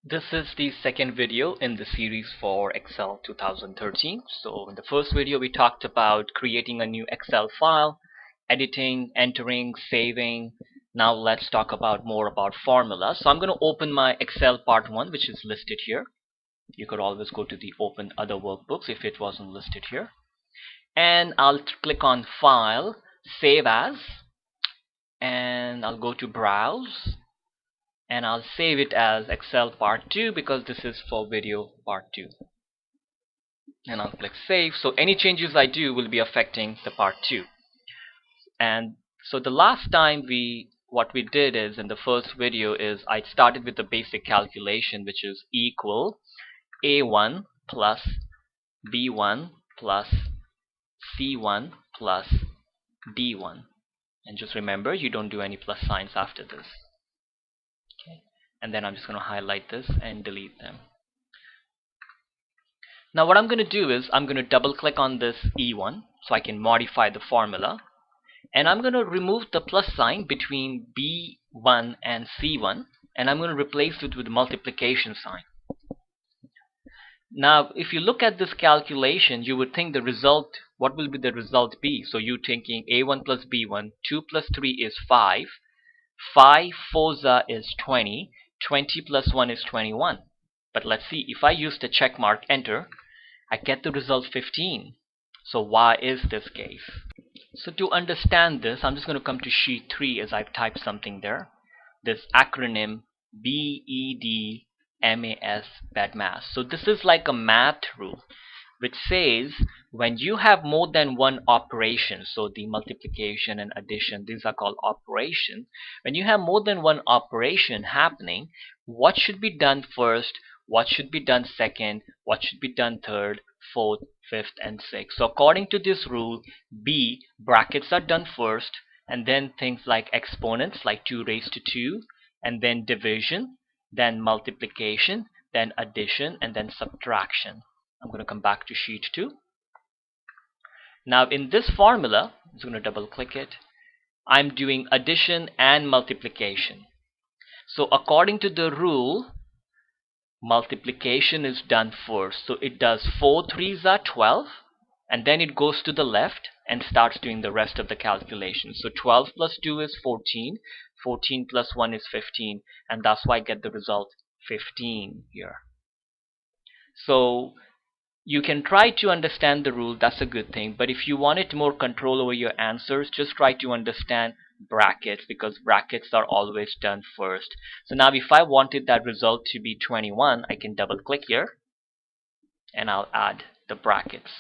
This is the second video in the series for Excel 2013. So in the first video we talked about creating a new Excel file, editing, entering, saving. Now let's talk about more about formulas. So I'm going to open my Excel part 1, which is listed here. You could always go to the open other workbooks if it wasn't listed here. And I'll click on File, Save As, and I'll go to Browse. And I'll save it as Excel part 2 because this is for video part 2. And I'll click save. So any changes I do will be affecting the part 2. And so the last time what we did is in the first video is I started with the basic calculation, which is equal A1 plus B1 plus C1 plus D1. And just remember, you don't do any plus signs after this. And then I'm just going to highlight this and delete them. Now what I'm going to do is I'm going to double click on this E1 so I can modify the formula, and I'm going to remove the plus sign between B1 and C1, and I'm going to replace it with the multiplication sign. Now if you look at this calculation, you would think the result, what will be the result be? So you're thinking A1 plus B1, 2 plus 3 is 5, 5 4 is 20, 20 plus 1 is 21. But let's see, if I use the check mark enter, I get the result 15. So why is this case? So to understand this, I'm just going to come to sheet 3 as I've typed something there. This acronym BEDMAS, BEDMAS. So this is like a math rule which says when you have more than one operation, so the multiplication and addition, these are called operation. When you have more than one operation happening, what should be done first, what should be done second, what should be done third, fourth, fifth, and sixth. So according to this rule, B, brackets are done first, and then things like exponents like 2 raised to 2, and then division, then multiplication, then addition, and then subtraction. I'm going to come back to sheet 2. Now in this formula, I'm just going to double click it. I'm doing addition and multiplication. So according to the rule, multiplication is done first. So it does 4 3s are 12, and then it goes to the left and starts doing the rest of the calculation. So 12 plus 2 is 14, 14 plus 1 is 15, and that's why I get the result 15 here. So you can try to understand the rule, that's a good thing, but if you wanted more control over your answers, just try to understand brackets, because brackets are always done first. So now if I wanted that result to be 21, I can double click here and I'll add the brackets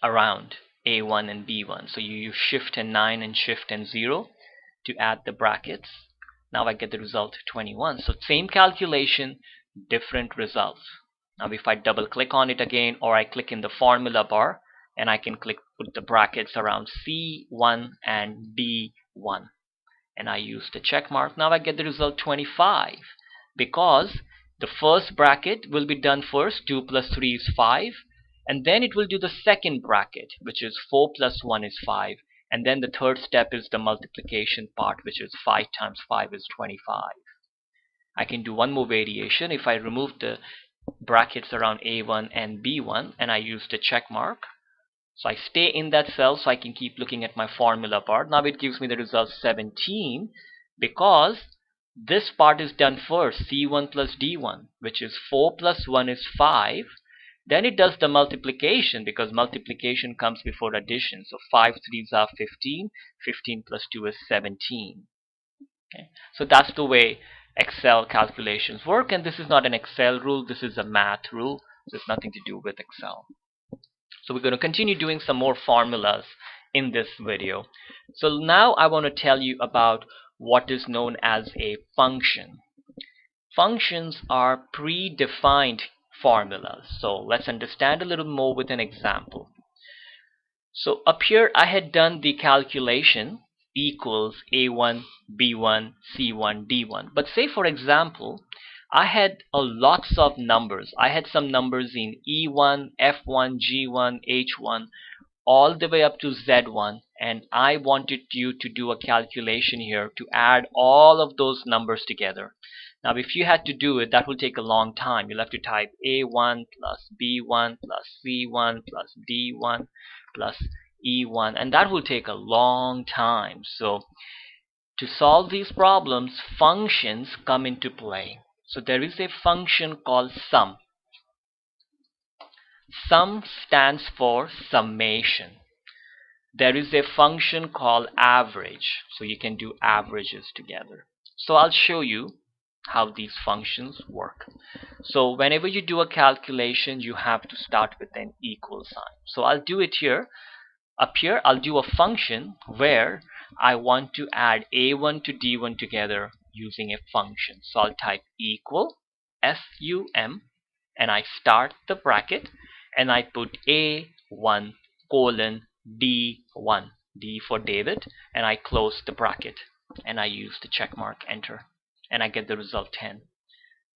around A1 and B1. So you use shift and 9 and shift and 0 to add the brackets. Now I get the result 21. So same calculation, different results. Now if I double click on it again, or I click in the formula bar, and I can put the brackets around C1 and D1, and I use the check mark. Now I get the result 25, because the first bracket will be done first, 2 plus 3 is 5, and then it will do the second bracket, which is 4 plus 1 is 5, and then the third step is the multiplication part, which is 5 times 5 is 25. I can do one more variation. If I remove the brackets around A1 and B1 and I use the check mark, so I stay in that cell so I can keep looking at my formula part. Now it gives me the result 17, because this part is done first, C1 plus D1, which is 4 plus 1 is 5. Then it does the multiplication, because multiplication comes before addition. So 5 3s are 15, 15 plus 2 is 17. Okay. So that's the way Excel calculations work, and this is not an Excel rule, this is a math rule, so it's nothing to do with Excel. So we're going to continue doing some more formulas in this video. So now I want to tell you about what is known as a function. Functions are predefined formulas. So let's understand a little more with an example. So up here I had done the calculation equals A1, B1, C1, D1. But say for example, I had lots of numbers. I had some numbers in E1, F1, G1, H1. all the way up to Z1, and I wanted you to do a calculation here to add all of those numbers together. Now if you had to do it, that will take a long time. You'll have to type A1 plus B1 plus C1 plus D1 plus E1, and that will take a long time. So to solve these problems, functions come into play. So there is a function called sum. Sum stands for summation. There is a function called average, so you can do averages together. So I'll show you how these functions work. So whenever you do a calculation, you have to start with an equal sign. So I'll do it here. Up here, I'll do a function where I want to add A1 to D1 together using a function. So I'll type equal SUM, and I start the bracket, and I put A1 colon D1, D for David, and I close the bracket, and I use the check mark, enter, and I get the result 10.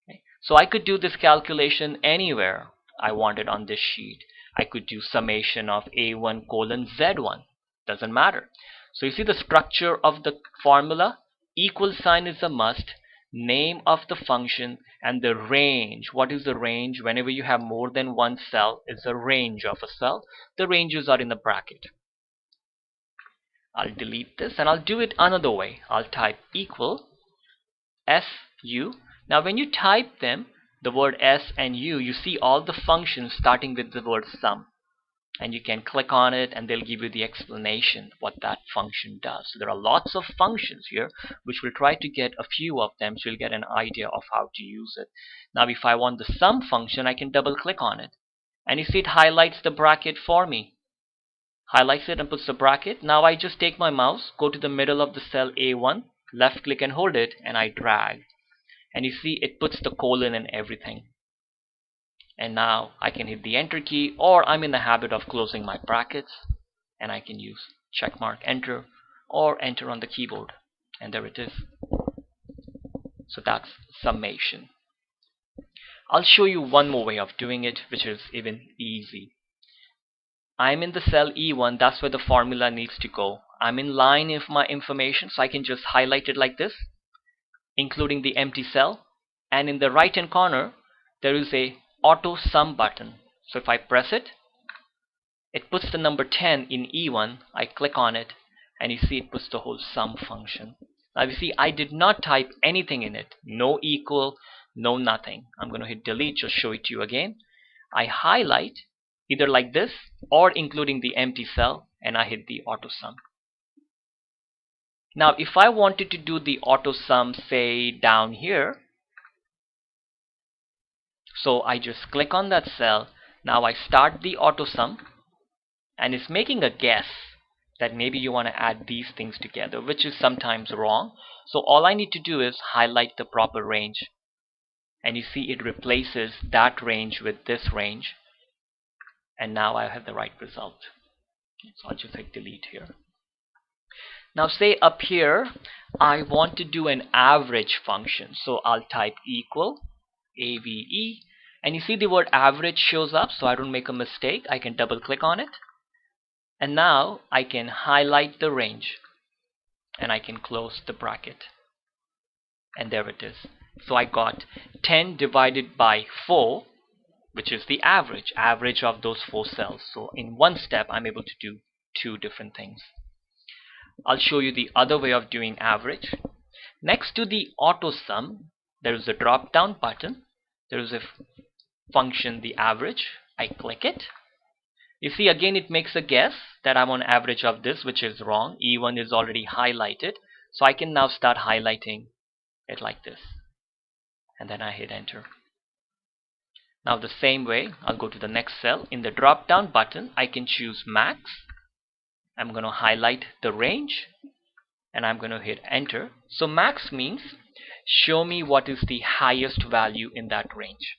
Okay. So I could do this calculation anywhere I wanted on this sheet. I could do summation of A1 colon Z1, doesn't matter. So you see the structure of the formula. Equal sign is a must, name of the function, and the range. What is the range? Whenever you have more than one cell, it's a range of a cell. The ranges are in the bracket. I'll delete this, and I'll do it another way. I'll type equal SU. Now when you type them, the word S and U, you see all the functions starting with the word sum. And you can click on it, and they'll give you the explanation what that function does. So there are lots of functions here, which we'll try to get a few of them, so you'll get an idea of how to use it. Now if I want the sum function, I can double click on it, and you see it highlights the bracket for me. Highlights it and puts the bracket. Now I just take my mouse, go to the middle of the cell A1, left click and hold it, and I drag. And you see it puts the colon and everything. And now I can hit the enter key, or I'm in the habit of closing my brackets, and I can use check mark, enter, or enter on the keyboard, and there it is. So that's summation. I'll show you one more way of doing it, which is even easy. I'm in the cell E1, that's where the formula needs to go. I'm in line of my information, so I can just highlight it like this, including the empty cell, and in the right hand corner there is a auto sum button. So if I press it, it puts the number 10 in E1. I click on it, and you see it puts the whole sum function. Now you see I did not type anything in it, no equal, no nothing. I'm going to hit delete, just show it to you again. I highlight either like this or including the empty cell, and I hit the auto sum. Now if I wanted to do the auto sum, say down here, so I just click on that cell. Now I start the auto sum, and it's making a guess that maybe you want to add these things together, which is sometimes wrong. So all I need to do is highlight the proper range, and you see it replaces that range with this range, and now I have the right result. So I'll just hit delete here. Now say up here I want to do an average function, so I'll type equal AVE, and you see the word average shows up, so I don't make a mistake. I can double click on it, and now I can highlight the range, and I can close the bracket, and there it is. So I got 10 divided by 4, which is the average of those 4 cells. So in one step I'm able to do 2 different things. I'll show you the other way of doing average. Next to the auto sum, there is a drop down button. There is a function, the average. I click it. You see again it makes a guess that I'm on average of this, which is wrong. E1 is already highlighted, so I can now start highlighting it like this, and then I hit enter. Now the same way, I'll go to the next cell. In the drop down button I can choose max. I'm going to highlight the range, and I'm going to hit enter. So max means show me what is the highest value in that range.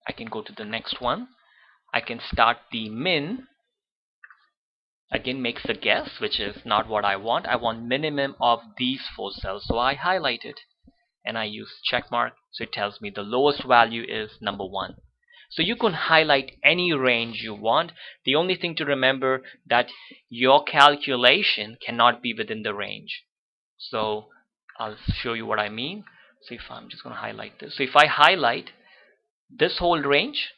I can go to the next one. I can start the min. Again makes a guess, which is not what I want. I want minimum of these 4 cells, so I highlight it and I use check mark, so it tells me the lowest value is number 1. So you can highlight any range you want. The only thing to remember that your calculation cannot be within the range. So I'll show you what I mean. So if I'm just going to highlight this. So if I highlight this whole range,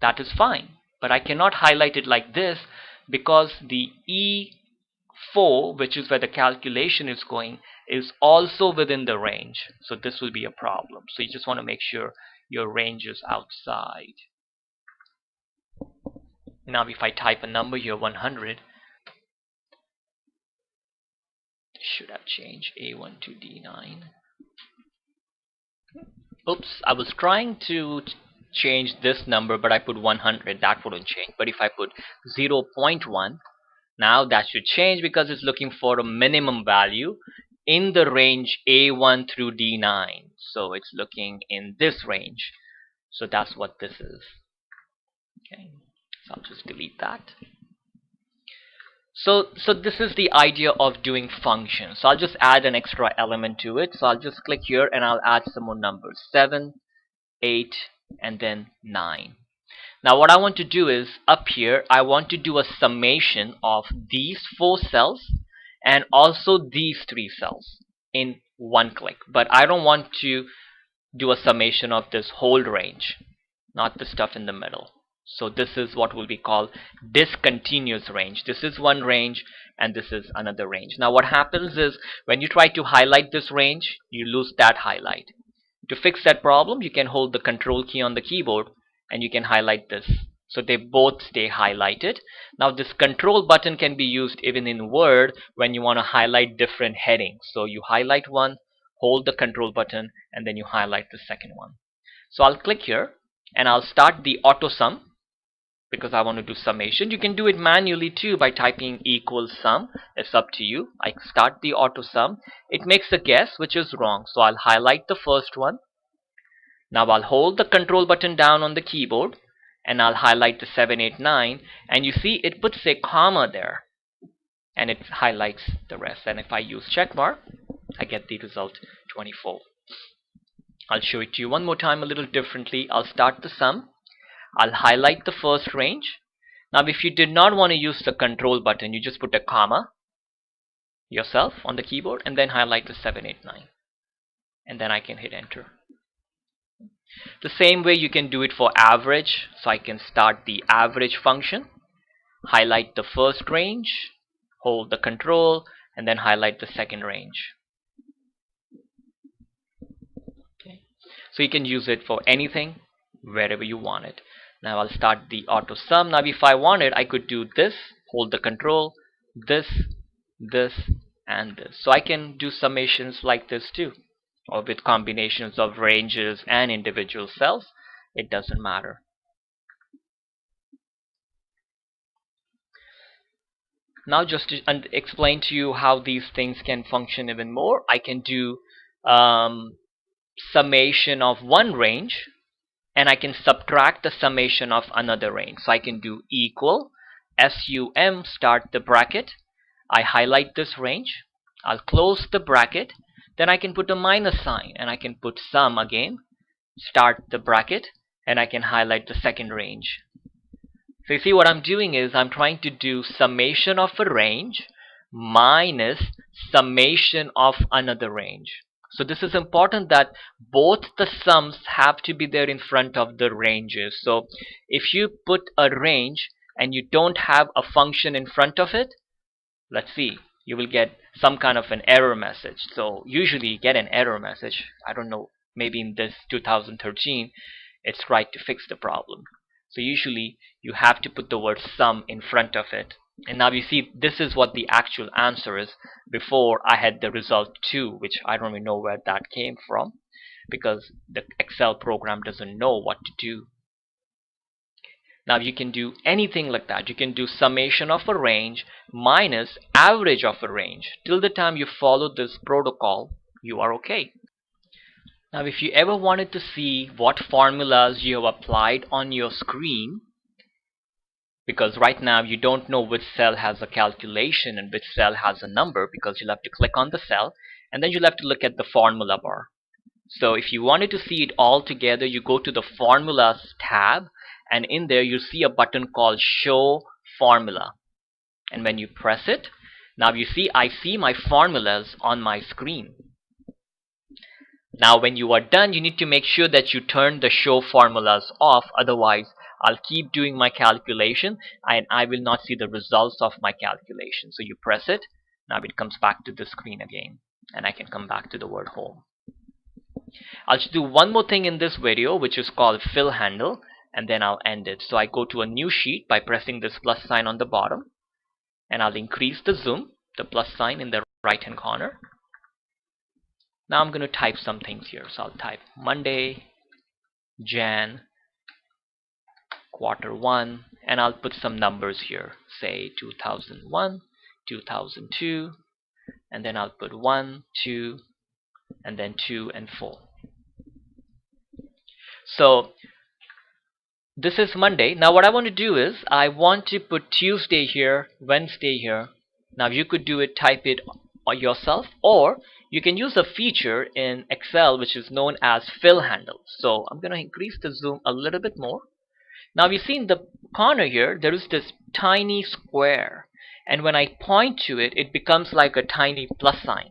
that is fine. But I cannot highlight it like this because the E4, which is where the calculation is going, is also within the range. So this will be a problem. So you just want to make sure your range is outside. Now if I type a number here, 100, should have changed A1 to D9. Oops, I was trying to change this number, but I put 100. That wouldn't change. But if I put 0.1, now that should change because it's looking for a minimum value in the range A1 through D9. So it's looking in this range. So that's what this is. Okay, so I'll just delete that. So this is the idea of doing functions. So I'll just add an extra element to it. So I'll just click here and I'll add some more numbers. 7, 8, and then 9. Now what I want to do is, up here, I want to do a summation of these 4 cells and also these 3 cells in one click. But I don't want to do a summation of this whole range, not the stuff in the middle. So this is what will be called discontinuous range. This is one range and this is another range. Now what happens is, when you try to highlight this range, you lose that highlight. To fix that problem, you can hold the control key on the keyboard and you can highlight this. So they both stay highlighted. Now this control button can be used even in Word when you want to highlight different headings. So you highlight one, hold the control button, and then you highlight the second one. So I'll click here and I'll start the auto sum because I want to do summation. You can do it manually too by typing equals sum. It's up to you. I start the auto sum. It makes a guess which is wrong. So I'll highlight the first one. Now I'll hold the control button down on the keyboard and I'll highlight the 7, 8, 9, and you see it puts a comma there and it highlights the rest. And if I use check mark, I get the result 24. I'll show it to you one more time a little differently. I'll start the sum. I'll highlight the first range. Now if you did not want to use the control button, you just put a comma yourself on the keyboard and then highlight the 7, 8, 9. And then I can hit enter. The same way you can do it for average. So I can start the average function, highlight the first range, hold the control, and then highlight the second range. Okay. So you can use it for anything, wherever you want it. Now I'll start the auto sum. Now if I wanted, I could do this, hold the control, this, and this. So I can do summations like this too, or with combinations of ranges and individual cells. It doesn't matter. Now just to explain to you how these things can function even more, I can do summation of one range and I can subtract the summation of another range. So I can do equal sum, start the bracket, I highlight this range, I'll close the bracket, then I can put a minus sign and I can put sum again, start the bracket, and I can highlight the second range. So you see what I'm doing is I'm trying to do summation of a range minus summation of another range. So this is important that both the sums have to be there in front of the ranges. So if you put a range and you don't have a function in front of it, let's see, you will get some kind of an error message. So usually you get an error message. I don't know, maybe in this 2013 it's tried to fix the problem. So usually you have to put the word sum in front of it. And now you see this is what the actual answer is. Before I had the result 2, which I don't even know where that came from because the Excel program doesn't know what to do. Now you can do anything like that. You can do summation of a range minus average of a range. Till the time you follow this protocol, you are okay. Now if you ever wanted to see what formulas you have applied on your screen, because right now you don't know which cell has a calculation and which cell has a number, because you'll have to click on the cell and then you'll have to look at the formula bar. So if you wanted to see it all together, you go to the formulas tab and in there you see a button called Show Formula. And when you press it, now you see I see my formulas on my screen. Now when you are done, you need to make sure that you turn the show formulas off, otherwise I'll keep doing my calculation and I will not see the results of my calculation. So you press it, now it comes back to the screen again, and I can come back to the word home. I'll just do one more thing in this video, which is called fill handle, and then I'll end it. So I go to a new sheet by pressing this plus sign on the bottom, and I'll increase the zoom, the plus sign in the right hand corner. Now I'm going to type some things here. So I'll type Monday, Jan, Q1, and I'll put some numbers here. Say 2001, 2002, and then I'll put 1, 2, and then 2 and 4. So this is Monday. Now what I want to do is I want to put Tuesday here, Wednesday here. Now you could do it, type it yourself, or you can use a feature in Excel which is known as fill handle. So I'm going to increase the zoom a little bit more. Now you see in the corner here there is this tiny square, and when I point to it, it becomes like a tiny plus sign.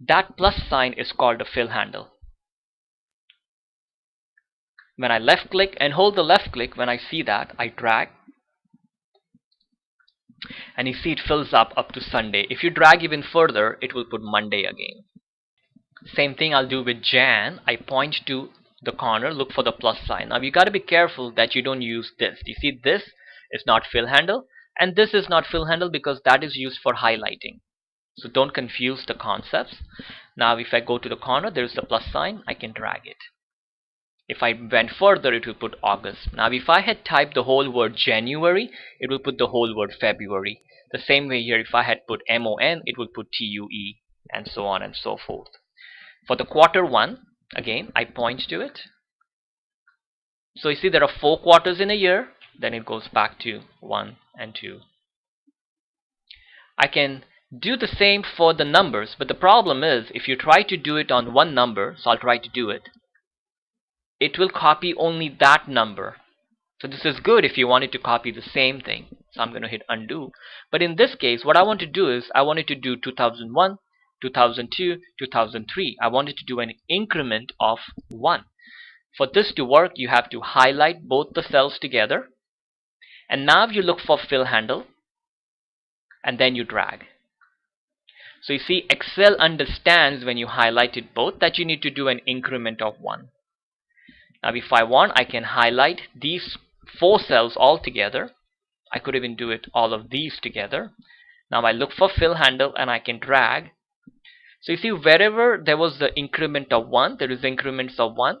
That plus sign is called a fill handle. When I left click and hold the left click, when I see that, I drag, and you see it fills up to Sunday. If you drag even further, it will put Monday again. Same thing I'll do with Jan. I point to the corner, look for the plus sign. Now you got to be careful that you don't use this. You see, this is not fill handle, and this is not fill handle because that is used for highlighting. So don't confuse the concepts. Now if I go to the corner, there is the plus sign, I can drag it. If I went further, it will put August. Now if I had typed the whole word January, it will put the whole word February. The same way here, if I had put MON, it would put TUE, and so on and so forth. For the Q1, again, I point to it. So you see there are 4 quarters in a year, then it goes back to 1 and 2. I can do the same for the numbers, but the problem is if you try to do it on one number, so I'll try to do it, it will copy only that number. So this is good if you wanted to copy the same thing. So I'm going to hit undo. But in this case, what I want to do is I wanted to do 2001, 2002, 2003. I wanted to do an increment of 1. For this to work, you have to highlight both the cells together. And now you look for fill handle, and then you drag. So you see, Excel understands when you highlighted both that you need to do an increment of 1. Now if I want, I can highlight these 4 cells all together. I could even do it all of these together. Now I look for fill handle and I can drag. So you see, wherever there was the increment of 1, there is increments of 1.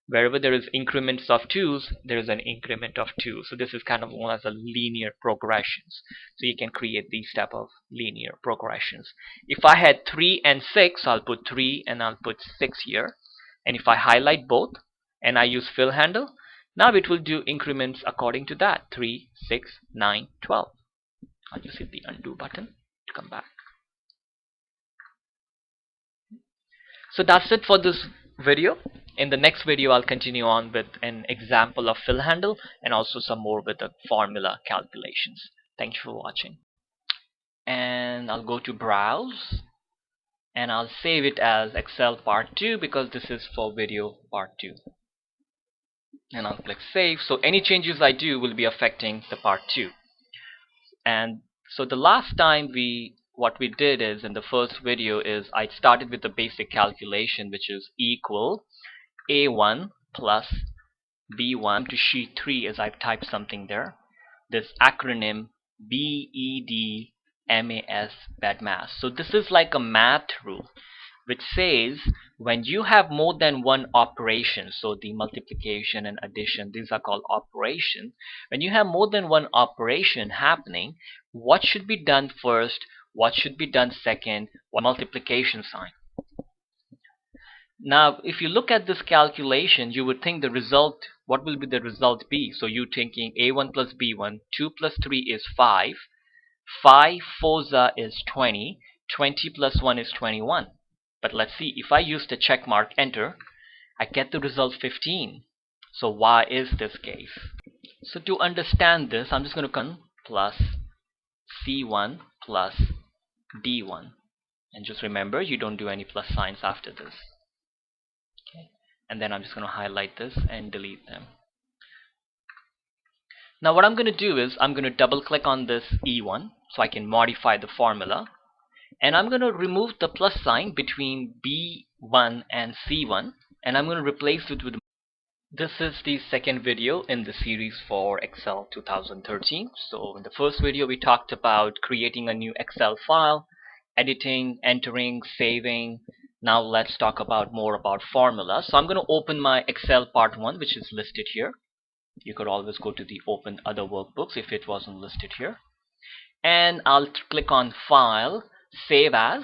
Wherever there is increments of 2's, there is an increment of 2. So this is kind of known as a linear progressions. So you can create these type of linear progressions. If I had 3 and 6, I'll put 3 and I'll put 6 here. And if I highlight both and I use fill handle, now it will do increments according to that. 3, 6, 9, 12. I'll just hit the undo button to come back. So that's it for this video. In the next video, I'll continue on with an example of fill handle and also some more with the formula calculations. Thank you for watching. And I'll go to browse and I'll save it as Excel part 2 because this is for video part 2. And I'll click save. So any changes I do will be affecting the part 2. And so the last time what we did is in the first video is I started with the basic calculation, which is equal A1 plus B1 to sheet 3 as I've typed something there. This acronym BEDMAS, BEDMAS. So this is like a math rule which says when you have more than one operation, so the multiplication and addition, these are called operation. When you have more than one operation happening, what should be done first, what should be done second, what multiplication sign. Now if you look at this calculation, you would think the result, what will be the result be? So you're thinking A1 plus B1, 2 plus 3 is 5, 5 4 is 20, 20 plus 1 is 21. But let's see, if I use the check mark enter, I get the result 15. So why is this case? So to understand this, I'm just going to come plus C1 plus D1. And just remember, you don't do any plus signs after this. Okay. And then I'm just going to highlight this and delete them. Now what I'm going to do is I'm going to double click on this E1 so I can modify the formula. And I'm going to remove the plus sign between B1 and C1. And I'm going to replace it with. This is the second video in the series for Excel 2013. So in the first video we talked about creating a new Excel file, editing, entering, saving. Now let's talk about more about formulas. So I'm going to open my Excel part 1, which is listed here. You could always go to the open other workbooks if it wasn't listed here. And I'll click on File, Save As.